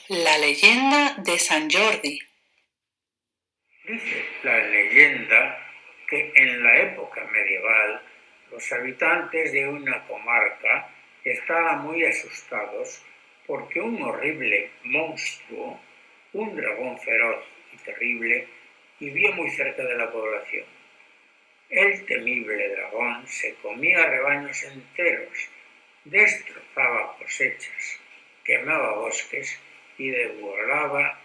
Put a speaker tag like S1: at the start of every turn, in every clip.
S1: La leyenda de San Jordi.
S2: Dice la leyenda que en la época medieval los habitantes de una comarca estaban muy asustados porque un horrible monstruo, un dragón feroz y terrible, vivía muy cerca de la población. El temible dragón se comía rebaños enteros, destrozaba cosechas, quemaba bosques y devoraba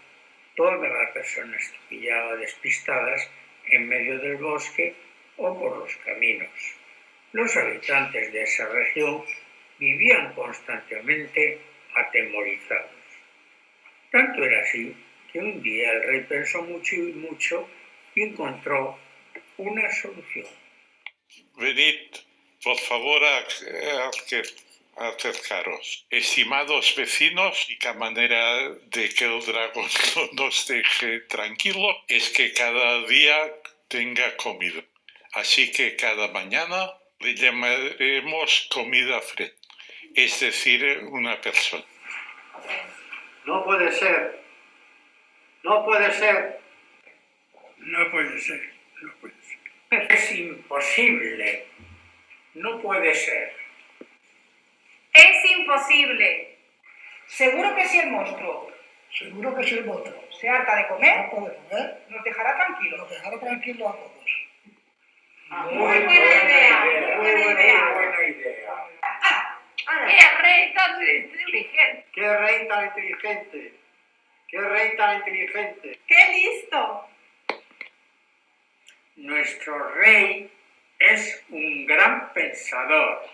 S2: todas las personas que pillaba despistadas en medio del bosque o por los caminos. Los habitantes de esa región vivían constantemente atemorizados. Tanto era así que un día el rey pensó mucho y encontró una solución.
S3: Venid, por favor, acercaros. Estimados vecinos, la manera de que el dragón nos deje tranquilo es que cada día tenga comida. Así que cada mañana le llamaremos comida fresca, es decir, una persona.
S4: No puede ser. No puede ser.
S2: No puede ser, no puede ser. Es imposible. No puede ser.
S5: Es imposible. ¿Seguro que si el monstruo
S6: Seguro que si el monstruo
S5: se harta de comer,
S6: harta de comer,
S5: nos dejará tranquilos?
S6: nos dejará tranquilos a todos.
S5: Muy buena idea.
S7: ¡Qué rey tan inteligente!
S4: ¡Qué rey tan inteligente! ¡Qué rey tan inteligente!
S5: ¡Qué listo!
S2: Nuestro rey es un gran pensador.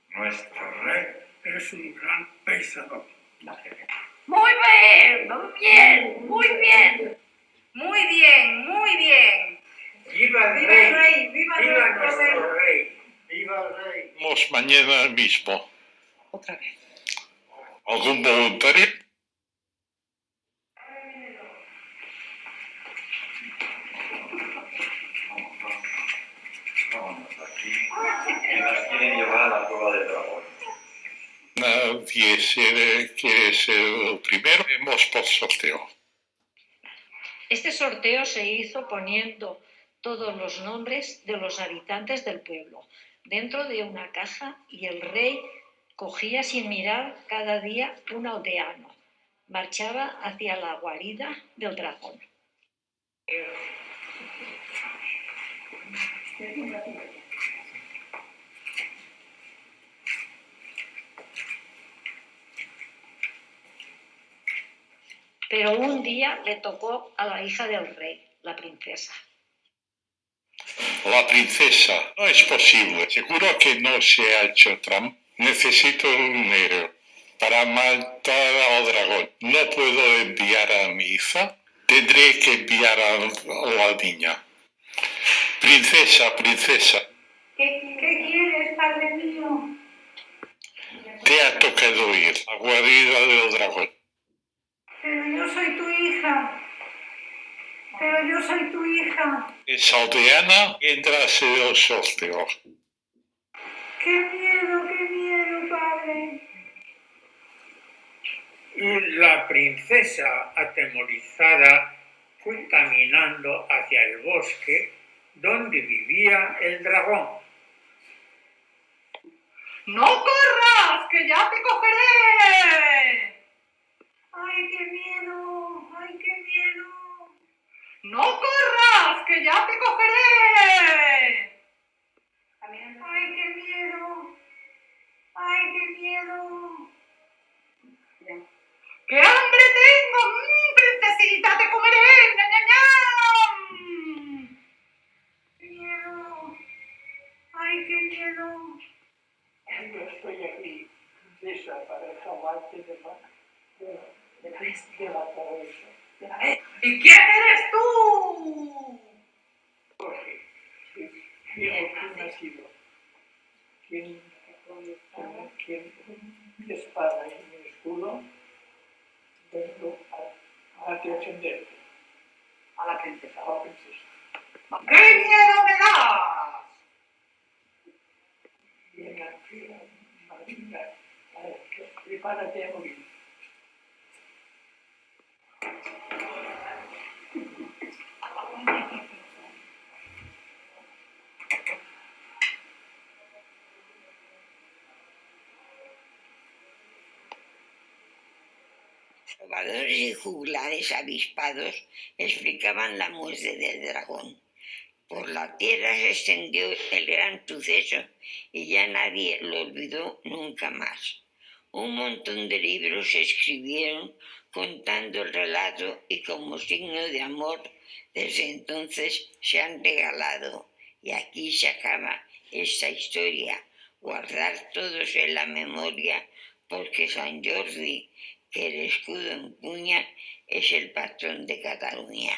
S2: Nuestro rey es un gran pensador.
S7: Muy bien, muy bien, muy bien.
S5: Muy bien, muy bien.
S2: ¡Viva el
S5: ¡Viva el rey!
S2: ¡Viva
S5: nuestro
S2: nuestro rey!
S4: ¡Viva el rey!
S3: Vamos mañana mismo.
S1: Otra vez.
S3: ¿Algún voluntario?
S8: Que nos quieren llevar a la prueba del dragón.
S3: Nadie quiere ser el primero. Vemos por sorteo.
S9: Este sorteo se hizo poniendo todos los nombres de los habitantes del pueblo dentro de una caja y el rey cogía sin mirar cada día un aldeano. Marchaba hacia la guarida del dragón. Pero un día le tocó a la hija del rey, la princesa.
S3: La princesa, no es posible. Seguro que no se ha hecho trampa. Necesito dinero para matar al dragón. No puedo enviar a mi hija. Tendré que enviar a la niña. Princesa.
S5: ¿Qué quieres, padre mío?
S3: Te ha tocado ir a la guarida del dragón.
S5: Pero yo soy tu hija.
S3: Es aldeana, entras en el sorteo.
S5: ¡Qué miedo, padre!
S2: Y la princesa, atemorizada, fue caminando hacia el bosque donde vivía el dragón.
S5: ¡No corras, que ya te cogeré! ¡Ay, qué miedo! ¡No corras, que ya te cogeré! ¡Ay, qué miedo! ¡Qué hambre tengo! ¡Princesita, te comeré! ¡Ñam! ¡Qué miedo! ¡Ay, qué miedo!
S6: Yo estoy aquí, princesa, para salvarte de la cabeza.
S5: ¿Y quién eres tú?
S6: Jorge, ¿quién ha nacido? ¿Quién mi espada y mi escudo? Vengo a defenderte.
S5: A la princesa.
S6: A la princesa.
S5: ¡Qué miedo me das!
S6: Marina, prepárate a morir.
S10: Trovadores y juglares avispados explicaban la muerte del dragón. Por la tierra se extendió el gran suceso y ya nadie lo olvidó nunca más. Un montón de libros se escribieron contando el relato y como signo de amor desde entonces se han regalado. Y aquí se acaba esta historia. Guardar todos en la memoria porque Sant Jordi, que el escudo empuña, es el patrón de Cataluña.